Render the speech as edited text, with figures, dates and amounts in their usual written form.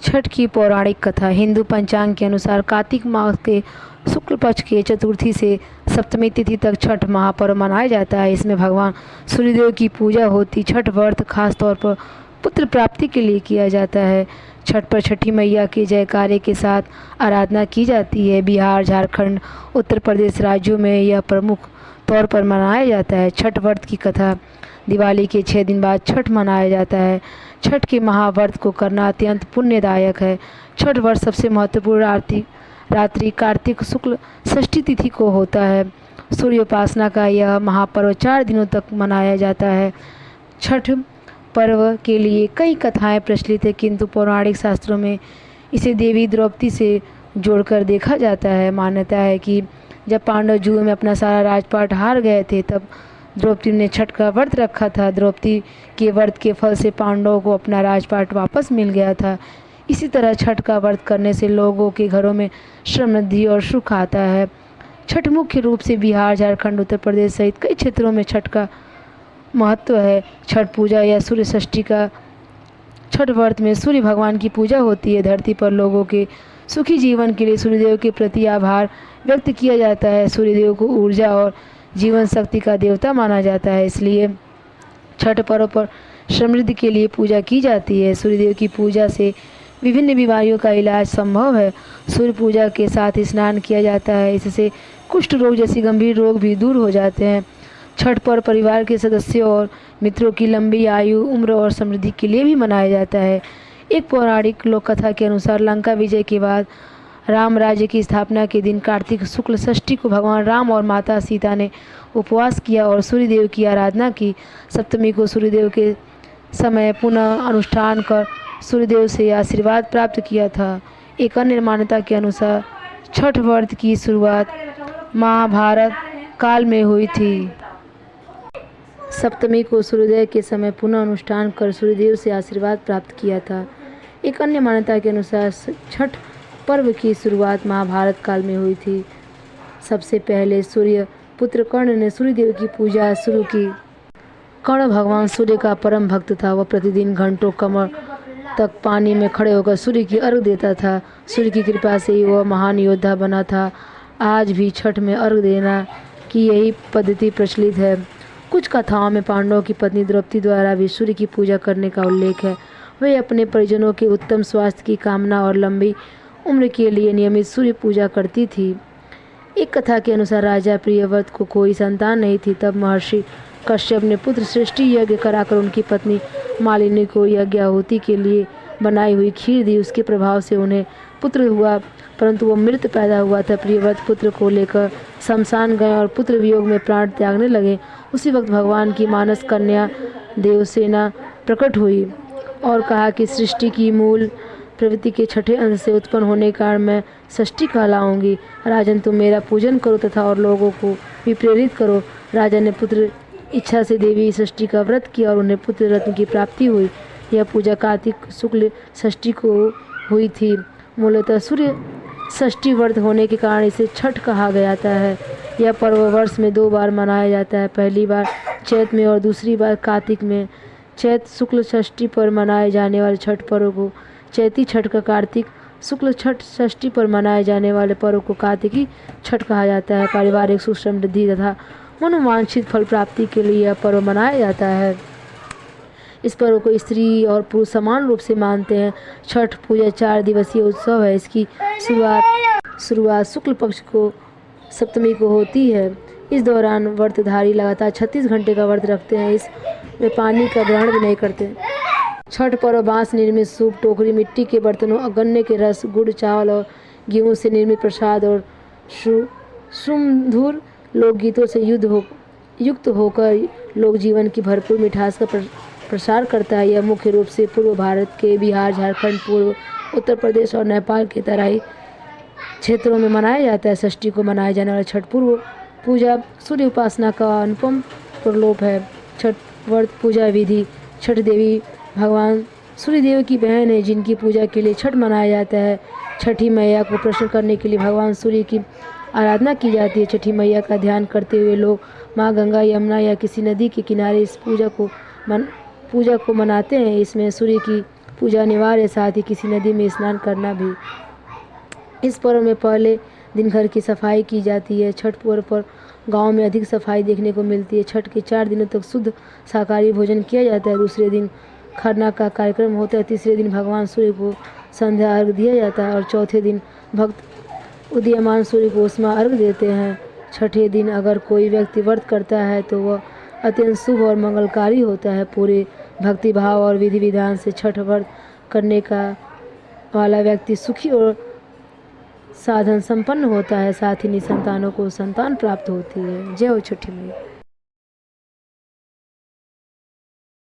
छठ की पौराणिक कथा। हिंदू पंचांग के अनुसार कार्तिक मास के शुक्ल पक्ष के चतुर्थी से सप्तमी तिथि तक छठ महापर्व मनाया जाता है। इसमें भगवान सूर्यदेव की पूजा होती। छठ व्रत खास तौर पर पुत्र प्राप्ति के लिए किया जाता है। छठ पर छठी मैया के जयकारे के साथ आराधना की जाती है। बिहार, झारखंड, उत्तर प्रदेश राज्यों में यह प्रमुख तौर पर मनाया जाता है। छठ व्रत की कथा। दिवाली के 6 दिन बाद छठ मनाया जाता है। छठ के महाव्रत को करना अत्यंत पुण्यदायक है। छठ व्रत सबसे महत्वपूर्ण रात्रि कार्तिक शुक्ल षष्ठी तिथि को होता है। सूर्य उपासना का यह महापर्व 4 दिनों तक मनाया जाता है। छठ पर्व के लिए कई कथाएं प्रचलित है, किंतु पौराणिक शास्त्रों में इसे देवी द्रौपदी से जोड़कर देखा जाता है। मान्यता है कि जब पांडव जुए में अपना सारा राजपाट हार गए थे, तब द्रौपदी ने छठ का व्रत रखा था। द्रौपदी के व्रत के फल से पांडवों को अपना राजपाट वापस मिल गया था। इसी तरह छठ का व्रत करने से लोगों के घरों में समृद्धि और सुख आता है। छठ मुख्य रूप से बिहार, झारखंड, उत्तर प्रदेश सहित कई क्षेत्रों में छठ का महत्व है। छठ पूजा या सूर्य षष्ठी का छठ व्रत में सूर्य भगवान की पूजा होती है। धरती पर लोगों के सुखी जीवन के लिए सूर्यदेव के प्रति आभार व्यक्त किया जाता है। सूर्यदेव को ऊर्जा और जीवन शक्ति का देवता माना जाता है, इसलिए छठ पर्व पर समृद्धि के लिए पूजा की जाती है। सूर्यदेव की पूजा से विभिन्न बीमारियों का इलाज संभव है। सूर्य पूजा के साथ स्नान किया जाता है, इससे कुष्ठ रोग जैसी गंभीर रोग भी दूर हो जाते हैं। छठ पर्व परिवार के सदस्यों और मित्रों की लंबी आयु, उम्र और समृद्धि के लिए भी मनाया जाता है। एक पौराणिक लोक कथा के अनुसार लंका विजय के बाद राम राज्य की स्थापना के दिन कार्तिक शुक्ल षष्ठी को भगवान राम और माता सीता ने उपवास किया और सूर्यदेव की आराधना की। सप्तमी को सूर्यदेव के समय पुनः अनुष्ठान कर सूर्यदेव से आशीर्वाद प्राप्त किया था। एक अन्य मान्यता के अनुसार छठ व्रत की शुरुआत महाभारत काल में हुई थी। सप्तमी को सूर्योदय के समय पुनः अनुष्ठान कर सूर्यदेव से आशीर्वाद प्राप्त किया था। एक अन्य मान्यता के अनुसार छठ पर्व की शुरुआत महाभारत काल में हुई थी। सबसे पहले सूर्य पुत्र कर्ण ने सूर्यदेव की पूजा शुरू की। कर्ण भगवान सूर्य का परम भक्त था। वह प्रतिदिन घंटों कमर तक पानी में खड़े होकर सूर्य की अर्घ देता था। सूर्य की कृपा से ही वह महान योद्धा बना था। आज भी छठ में अर्घ देना की यही पद्धति प्रचलित है। कुछ कथाओं में पांडवों की पत्नी द्रौपदी द्वारा भी सूर्य की पूजा करने का उल्लेख है। वे अपने परिजनों के उत्तम स्वास्थ्य की कामना और लंबी उम्र के लिए नियमित सूर्य पूजा करती थी। एक कथा के अनुसार राजा प्रियव्रत को कोई संतान नहीं थी, तब महर्षि कश्यप ने पुत्र सृष्टि यज्ञ कराकर उनकी पत्नी मालिनी को यज्ञ आहुति के लिए बनाई हुई खीर दी। उसके प्रभाव से उन्हें पुत्र हुआ, परंतु वह मृत पैदा हुआ था। प्रियव्रत पुत्र को लेकर शमशान गए और पुत्र वियोग में प्राण त्यागने लगे। उसी वक्त भगवान की मानस कन्या देवसेना प्रकट हुई और कहा कि सृष्टि की मूल प्रवृत्ति के छठे अंश से उत्पन्न होने के कारण मैं षष्ठी कहलाऊंगी। राजन, तुम मेरा पूजन करो तथा और लोगों को भी प्रेरित करो। राजा ने पुत्र इच्छा से देवी षष्ठी का व्रत किया और उन्हें पुत्र रत्न की प्राप्ति हुई। यह पूजा कार्तिक शुक्ल षष्ठी को हुई थी। मूलतः सूर्य षष्ठी व्रत होने के कारण इसे छठ कहा जाता है। यह पर्व वर्ष में 2 बार मनाया जाता है, पहली बार चैत में और दूसरी बार कार्तिक में। चैत शुक्ल षष्ठी पर मनाए जाने वाले छठ पर्व को चैती छठ का, कार्तिक शुक्ल छठ षष्ठी पर मनाए जाने वाले पर्व को कार्तिकी छठ कहा जाता है। पारिवारिक सुख समृद्धि तथा मनोवांछित फल प्राप्ति के लिए यह पर्व मनाया जाता है। इस पर्व को स्त्री और पुरुष समान रूप से मानते हैं। छठ पूजा 4 दिवसीय उत्सव है। इसकी शुरुआत शुक्ल पक्ष को सप्तमी को होती है। इस दौरान व्रतधारी लगातार 36 घंटे का व्रत रखते हैं। इसमें पानी का ग्रहण भी नहीं करते। छठ पर्व बांस निर्मित सूप, टोकरी, मिट्टी के बर्तनों, गन्ने के रस, गुड़, चावल और गेहूं से निर्मित प्रसाद और सुमधुर लोकगीतों से युक्त होकर लोक जीवन की भरपूर मिठास का प्रसार करता है। यह मुख्य रूप से पूर्व भारत के बिहार, झारखंड, पूर्व उत्तर प्रदेश और नेपाल के तराई क्षेत्रों में मनाया जाता है। षष्ठी को मनाए जाने वाला छठ पूर्व पूजा सूर्य उपासना का अनुपम प्रलोभ है। छठ व्रत पूजा विधि। छठ देवी भगवान सूर्यदेव की बहन है, जिनकी पूजा के लिए छठ मनाया जाता है। छठी मैया को प्रसन्न करने के लिए भगवान सूर्य की आराधना की जाती है। छठी मैया का ध्यान करते हुए लोग माँ गंगा, यमुना या किसी नदी के किनारे इस पूजा को मनाते हैं। इसमें सूर्य की पूजा अनिवार्य, साथ ही किसी नदी में स्नान करना भी। इस पर्व में पहले दिन घर की सफाई की जाती है। छठ पर्व पर गांव में अधिक सफाई देखने को मिलती है। छठ के 4 दिनों तक शुद्ध शाकाहारी भोजन किया जाता है। दूसरे दिन खरना का कार्यक्रम होता है। तीसरे दिन भगवान सूर्य को संध्या अर्घ दिया जाता है और चौथे दिन भक्त उदीयमान सूर्य को उष्मा अर्घ देते हैं। छठे दिन अगर कोई व्यक्ति व्रत करता है तो वह अत्यंत शुभ और मंगलकारी होता है। पूरे भक्ति भाव और विधि विधान से छठ व्रत करने का वाला व्यक्ति सुखी और साधन संपन्न होता है। साथ ही निसंतानों को संतान प्राप्त होती है। जय हो छठी मैया।